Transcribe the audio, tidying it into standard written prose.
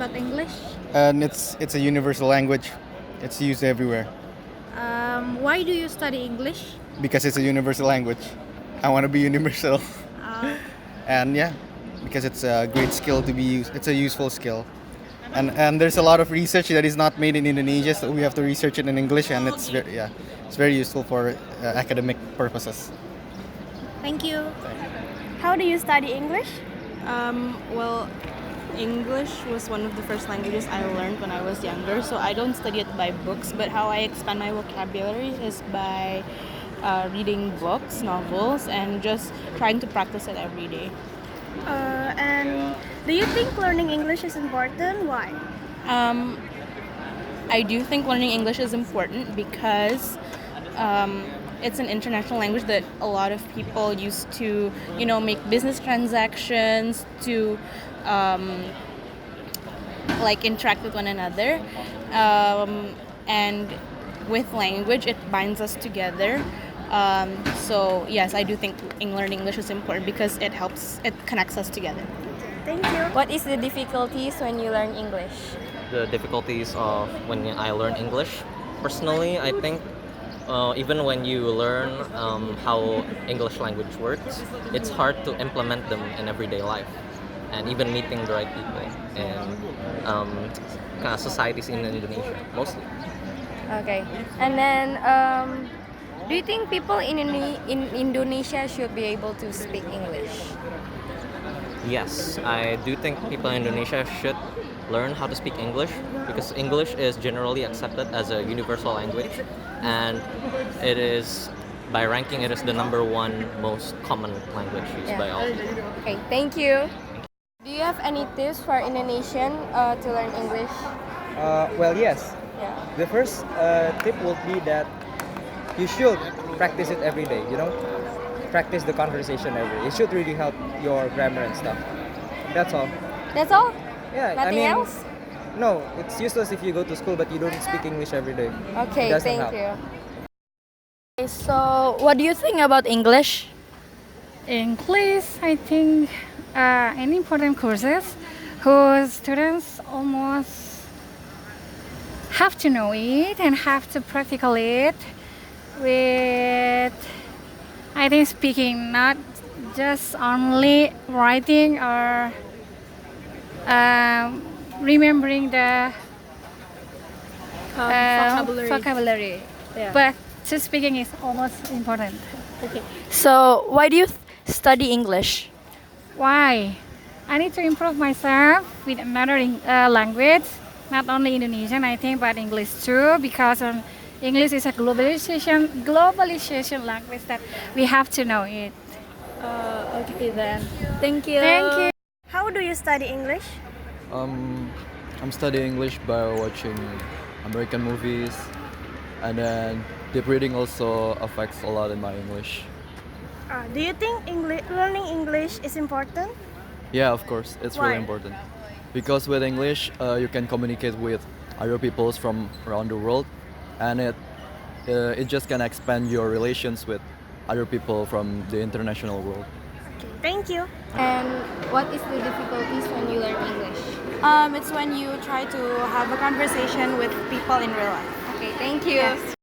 about English? And it's a universal language. It's used everywhere Why do you study English? because it's a universal language. I want to be universal, Uh, and yeah, because it's a great skill to be used. It's a useful skill, and there's a lot of research that is not made in Indonesia, so we have to research it in English, and it's very useful for academic purposes. Thank you. How do you study English? Well, English was one of the first languages I learned when I was younger, so I don't study it by books, but how I expand my vocabulary is by reading books, novels, and just trying to practice it every day. And do you think learning English is important? Why? Um, I do think learning English is important because it's an international language that a lot of people use to, make business transactions, to like interact with one another. And with language, it binds us together. So yes, I do think learning English is important because it connects us together. Thank you. What is the difficulties when you learn English? The difficulties of when I learn English. Personally, I think even when you learn how English language works, it's hard to implement them in everyday life, and even meeting the right people and kind of societies in Indonesia mostly. Okay. And then, do you think people in Indonesia should be able to speak English? Yes, I do think people in Indonesia should learn how to speak English because English is generally accepted as a universal language, and it is, by ranking, it is the number one most common language used by all. Okay, thank you. Do you have any tips for Indonesian to learn English? Well, yes. Yeah. The first tip would be that you should practice it every day, Practice the conversation every day. It should really help your grammar and stuff. That's all. That's all? Yeah, Nothing else? No, it's useless if you go to school but you don't speak English every day. Okay, It doesn't thank help. you. So, what do you think about English? English, I think, an important courses whose students almost have to know it and have to practical it with, I think, speaking, not just only writing or remembering the vocabulary. Yeah. But just speaking is almost important. Okay. So, why do you study English? Why? I need to improve myself with another language, not only Indonesian, I think, but English too, because English is a globalization language that we have to know it. Okay then. Thank you. Thank you. How do you study English? I'm studying English by watching American movies, and then deep reading also affects a lot in my English. Do you think learning English is important? Yeah, of course, it's Why? really important because with English you can communicate with other peoples from around the world, and it just can expand your relations with other people from the international world. Thank you. And what is the difficulties when you learn English? It's when you try to have a conversation with people in real life. Okay, thank you.